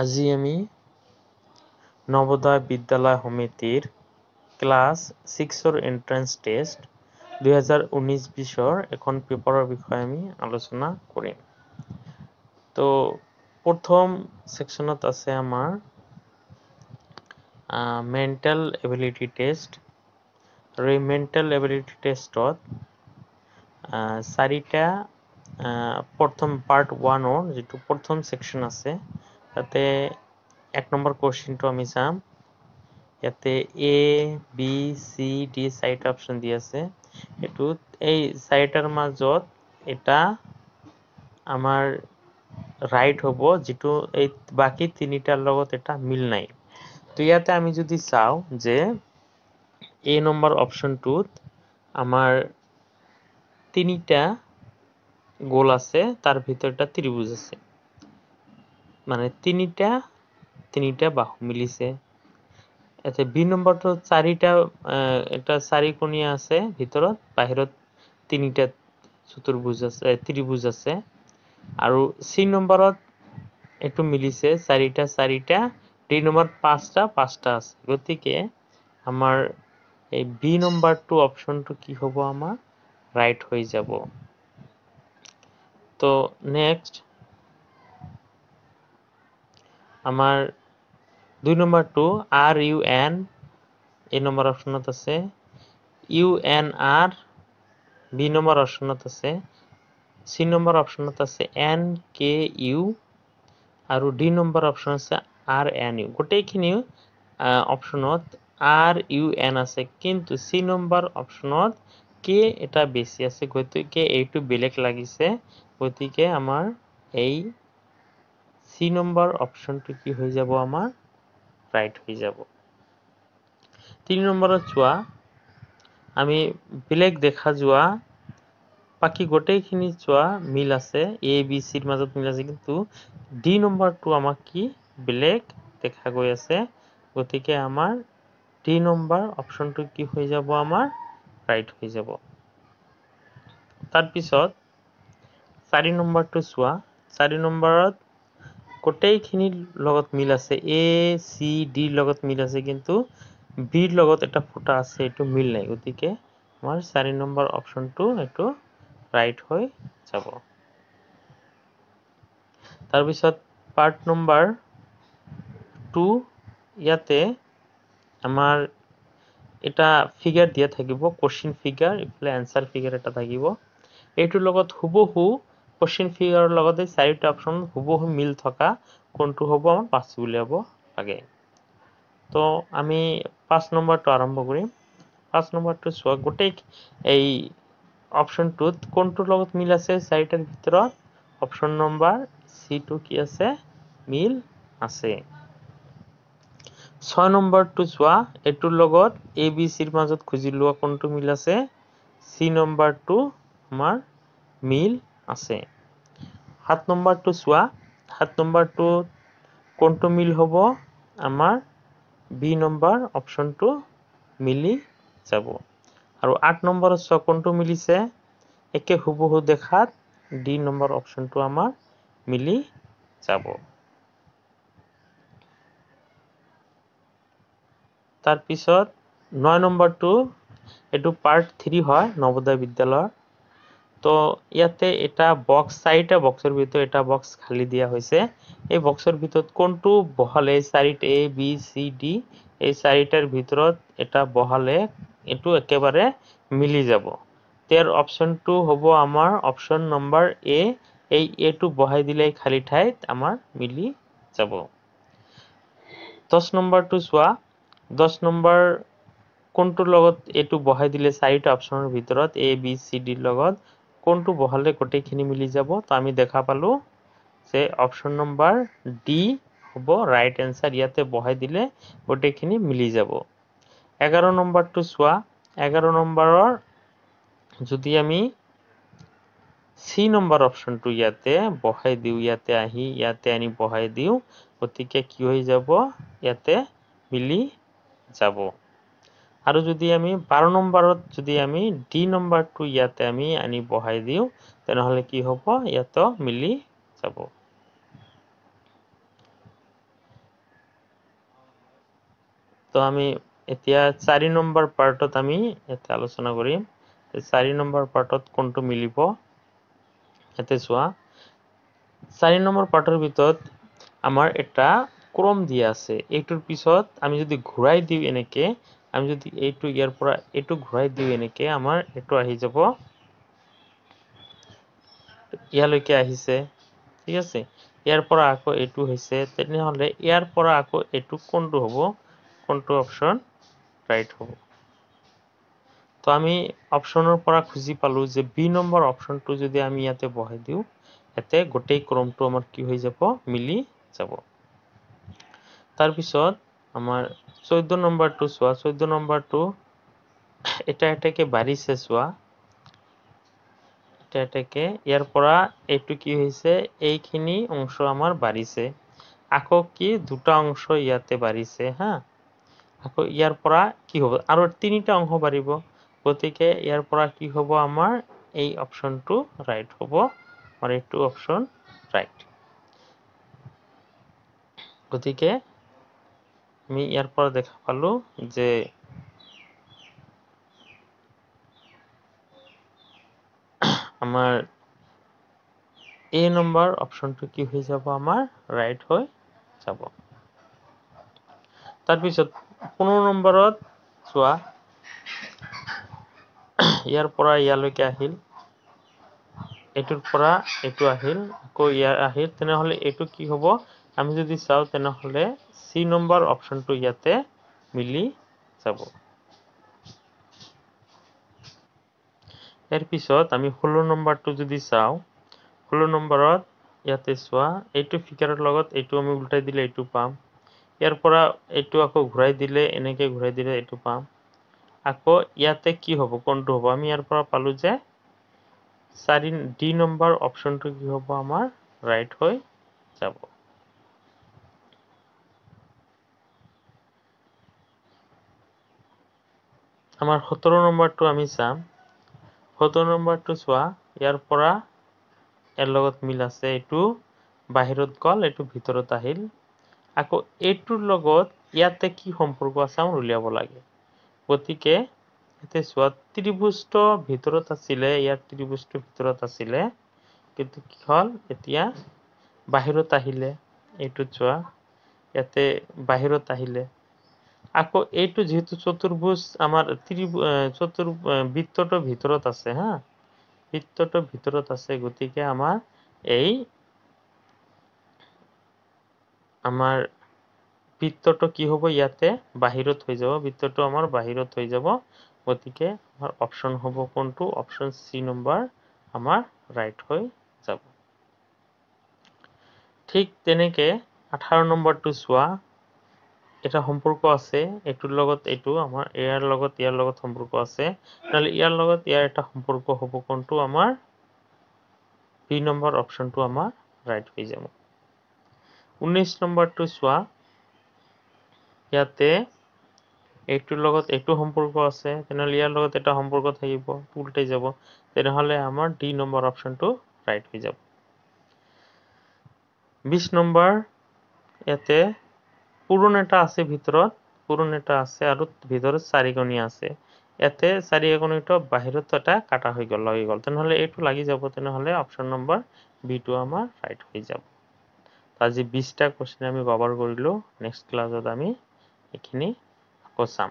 আজি আমি নবোদয় বিদ্যালয় সমিতিৰ ক্লাছ 6ৰ এন্ট্ৰেন্স টেষ্ট 2019-20ৰ এখন পেপাৰৰ বিষয়ে আমি আলোচনা কৰিম। তো প্ৰথম সেকশনত আছে আমাৰ মেন্টাল এবিলিটি টেষ্ট। আৰু এই মেন্টাল এবিলিটি টেষ্টত চাৰিটা প্ৰথম পাৰ্ট 1ৰ যিটো প্ৰথম সেকশন আছে তাতে 1 নম্বৰ কোৱেশ্চনটো আমি চাম। ইয়াতে এ বি সি ডি চাৰিটা অপশন দি আছে। এটুত এই চাৰিটাৰ মাজত এটা আমাৰ ৰাইট হ'ব, যেটো এই বাকি তিনিটাৰ লগত এটা মিল নাই। তো ইয়াতে আমি যদি চাও যে এ নম্বৰ অপশনটোত আমাৰ তিনিটা গোল আছে, তাৰ ভিতৰ একটা ত্ৰিভুজ আছে, মানে তিনিটা বাহু মিলিছে। আচ্ছা, বি নম্বৰটো চাৰিটা এটা চাৰিকোণীয়া আছে ভিতৰত, বাহিৰত তিনিটা চতুৰ্ভুজ আছে, ত্ৰিভুজ আছে। আৰু সি নম্বৰত এইটো মিলিছে চাৰিটা, ডি নম্বৰ পাঁচটা আছে। গতিকে আমাৰ এই বি নম্বৰটো অপশনটো কি হ'ব, আমাৰ ৰাইট হৈ যাব। তো নেক্সট আমাৰ 2 নম্বৰটো আৰ ইউ এন এই নম্বৰ অপশনত আছে, ইউ এন আৰ বি নম্বৰ অপশনত আছে, সি নম্বৰ অপশনত আছে এন কে ইউ, আৰু ডি নম্বৰ অপশন আছে আৰ এন ইউ। গোটেইখিনি অপশনত আৰ ইউ এন আছে, কিন্তু সি নম্বৰ অপশনত কে এটা বেছি আছে, গতিকে এইটো বেলেগ লাগিছে। গতিকে আমাৰ এই সি নম্বৰ অপশনটো কি হৈ যাব, আমাৰ ৰাইট হৈ যাব। 3 নম্বৰত চোৱা, আমি বেলেগ দেখা যোৱা বাকি গোটেইখিনি চোৱা মিল আছে, এ বি সিৰ মাজত মিল আছে, কিন্তু ডি নম্বৰটো আমাক কি বেলেগ দেখা গৈ আছে। গতিকে আমাৰ ডি নম্বৰ অপশনটো কি হৈ যাব, আমাৰ ৰাইট হৈ যাব। তাৰপিছত 4 নম্বৰটো চোৱা, 4 নম্বৰত গোটেইখিনিৰ লগত মিল আছে, এ সি ডিৰ লগত মিল আছে, কিন্তু বিৰ লগত এটা ফুটা আছে, এইটো মিল নাই। গতিকে আমাৰ 4 নম্বৰ অপশনটো এইটো ৰাইট হৈ যাব। তাৰপিছত পাৰ্ট নম্বৰ 2, ইয়াতে আমাৰ এটা ফিগাৰ দিয়া থাকিব, কোশ্চেন ফিগাৰ, ইফালে এনসাৰ ফিগাৰ এটা থাকিব। এইটোৰ লগত হুবহু কোশ্চেন ফিগাৰৰ লগতে চাৰিটা অপশন হুবহু মিল থকা কোনটো হ'ব, আমাৰ বাছি উলিয়াব লাগে। তো আমি 5 নম্বৰটো আৰম্ভ কৰিম। 5 নম্বৰটো চোৱা, গোটেই এই অপশনটোত কোনটোৰ লগত মিল আছে চাৰিটাৰ ভিতৰত, অপশন নম্বৰ সিটো কি আছে, মিল আছে। 6 নম্বৰটো চোৱা, এইটোৰ লগত এ বি সিৰ মাজত খুঁজি লোৱা কোনটো মিল আছে, সি নম্বৰটো আমাৰ মিল আছে। 7 নম্বৰটো চোৱা, 7 নম্বৰটো কোনটো মিল হ'ব, আমাৰ বি নম্বৰ অপশনটো মিলি যাব। আৰু 8 নম্বৰত চোৱা, কোনটো মিলিছে, একে হুবহু দেখাত ডি নম্বৰ অপশনটো আমাৰ মিলি যাব। তাৰপিছত 9 নম্বৰটো এইটো পাৰ্ট 3 হয় নবোদয় বিদ্যালয়ৰ। তো ইয়াতে এটা বক্স, চাৰিটা বক্সৰ ভিতৰত এটা বক্স খালি দিয়া হৈছে। এই বক্সৰ ভিতৰত কোনটো বহালে চাৰিটা এ বি সি ডি এই চাৰিটাৰ ভিতৰত এটা বহালে এইটো একেবাৰে মিলি যাব। তাৰ অপশনটো হ'ব আমাৰ অপশন নম্বৰ এ। এই এটো বহাই দিলে খালি ঠাইত আমাৰ মিলি যাব। 10 নম্বৰটো চোৱা, 10 নম্বৰ কোনটোৰ লগত এইটো বহাই দিলে চাৰিটা অপশনৰ ভিতৰত এ বি সি ডিৰ লগত কোনটো বহালে গোটেইখিনি মিলি যাব। তো আমি দেখা পালো যে অপশন নম্বৰ ডি হ'ব ৰাইট এনসাৰ, ইয়াতে বহাই দিলে গোটেইখিনি মিলি যাব। 11 নম্বৰটো চোৱা, 11 নম্বৰৰ যদি আমি সি নম্বৰ অপশনটো ইয়াতে বহাই দিওঁ, ইয়াতে আহি ইয়াতে আনি বহাই দিওঁ, গতিকে কি হৈ যাব, ইয়াতে মিলি যাব। আৰু যদি আমি 12 নম্বৰত যদি আমি ডি নম্বৰটো ইয়াতে আমি আনি বহাই দিওঁ, তেনেহলে কি হ'ব, ইয়াতো মিলি যাব। তো আমি এতিয়া 4 নম্বৰ পাৰ্টত আমি এটা আলোচনা কৰিম 4 নম্বৰ পাৰ্টত কোনটো মিলিব এতে চোৱা 4 নম্বৰ পাৰ্টৰ ভিতৰত আমাৰ এটা ক্ৰম দিয়া আছে এইটোৰ পিছত আমি যদি ঘূৰাই দিও এনেকে আমি যদি এইটো ইয়াৰ পৰা এইটো ঘূৰাই দিও এনেকে আমাৰ এটো আহি যাব ইয়ালৈকে আহিছে ঠিক আছে ইয়াৰ পৰা আকৌ এটো হৈছে তেনেহলে ইয়াৰ পৰা আকৌ এটো কোনটো হ'ব কোনটো অপচন ৰাইট হ'ব তো আমি অপচনৰ পৰা খুজি পালো যে বি নম্বৰ অপচনটো যদি আমি ইয়াতে বহাই দিও এতে গোটেই ক্ৰমটো আমাৰ কি হৈ যাব মিলি যাব তাৰ পিছত আমাৰ 14 নম্বৰটো চোৱা 14 নম্বৰটো এটা এটাকে বাঢ়িছে চোৱা এটা এটাকে ইয়াৰ পৰা এইটো কি হৈছে এইখিনি অংশ আমাৰ বাঢ়িছে আকৌ কি দুটা অংশ ইয়াতে বাঢ়িছে হা আকৌ ইয়াৰ পৰা কি হ'ব আৰু তিনিটা অংশ বাঢ়িব গতিকে ইয়াৰ পৰা কি হ'ব আমাৰ এই অপচনটো ৰাইট হ'ব আৰু এইটো অপচন ৰাইট গতিকে আমি ইয়াৰ পৰা দেখা পালো যে আমাৰ এ নম্বৰ অপচনটো কি হৈ যাব আমাৰ ৰাইট হৈ যাব তাৰ পিছত 15 নম্বৰত চোৱা ইয়াৰ পৰা ইয়ালৈকে আহিল এটোৰ পৰা এটো আহিল আকৌ ইয়াৰ আহিল তেনেহলে এটো কি হ'ব আমি যদি চাও তেনেহলে সি নম্বৰ অপচনটো ইয়াতে মিলি যাব এৰ পিছত আমি 16 নম্বৰটো যদি চাও 16 নম্বৰত ইয়াতে চোৱা এইটো ফিগাৰৰ লগত এইটো আমি উল্টাই দিলে এইটো পাম ইয়াৰ পৰা এইটো আকৌ ঘূৰাই দিলে এনেকে ঘূৰাই দিলে এইটো পাম আকৌ ইয়াতে কি হ'ব কোনটো হ'ব আমি ইয়াৰ পৰা পালো যে 4 ডি নম্বৰ অপচনটো কি হ'ব আমাৰ ৰাইট হৈ যাব আমাৰ 17 নম্বৰটো আমি চাম 17 নম্বৰটো চোৱা ইয়াৰ পৰা এৰ লগত মিল আছে এইটো বাহিৰত গল এইটো ভিতৰত আহিল আকৌ এইটোৰ লগত ইয়াতে কি সম্পৰ্ক আছে আমাৰ উলিয়াব লাগে গতিকে এতে চোৱা ত্ৰিভুজটো ভিতৰত আছিলে ইয়াৰ ত্ৰিভুজটো ভিতৰত আছিলে কিন্তু কি হল এতিয়া বাহিৰত আহিলে এইটো চোৱা ইয়াতে বাহিৰত আহিলে আকৌ এইটো যেহেতু চতুৰ্ভুজ আমাৰ বৃত্তটো ভিতৰত আছে হা বৃত্তটো ভিতৰত আছে গতিকে আমাৰ এই আমাৰ বৃত্তটো কি হ'ব ইয়াতে বাহিৰত হৈ যাব বৃত্তটো আমাৰ বাহিৰত হৈ যাব গতিকে আমাৰ অপচন হ'ব কোনটো অপচন সি নম্বৰ আমাৰ ৰাইট হৈ যাব ঠিক তেনেকে 18 নম্বৰটো চোৱা এটা সম্পৰ্ক আছে এটোৰ লগত এইটো আমাৰ ইয়াৰ লগত সম্পৰ্ক আছে তাহলে ইয়াৰ লগত ইয়াৰ এটা সম্পৰ্ক হ'ব কোনটো আমাৰ বি নম্বৰ অপচনটো আমাৰ ৰাইট হৈ যাব 19 নম্বৰটো চোৱা ইয়াতে এইটোৰ লগত এইটো সম্পৰ্ক আছে তেনেহলে ইয়াৰ লগত এটা সম্পৰ্ক থাকিব উল্টাই যাব তেনেহলে আমাৰ ডি নম্বৰ অপচনটো ৰাইট হৈ যাব 20 নম্বৰ ইয়াতে পূৰণ এটা আছে ভিতৰত পূৰণ এটা আছে আৰু ভিতৰত চাৰিকণীয়া আছে ইয়াতে চাৰিকণীটো বাহিৰত এটা কাটা হৈ গল তেনেহলে এইটো লাগি যাব তেনেহলে অপচন নম্বৰ বি টো আমাৰ ৰাইট হৈ যাব আজি 20টা কোশ্চেন আমি কভাৰ কৰিলো নেক্সট ক্লাছত আমি এখিনি আকৌ চাম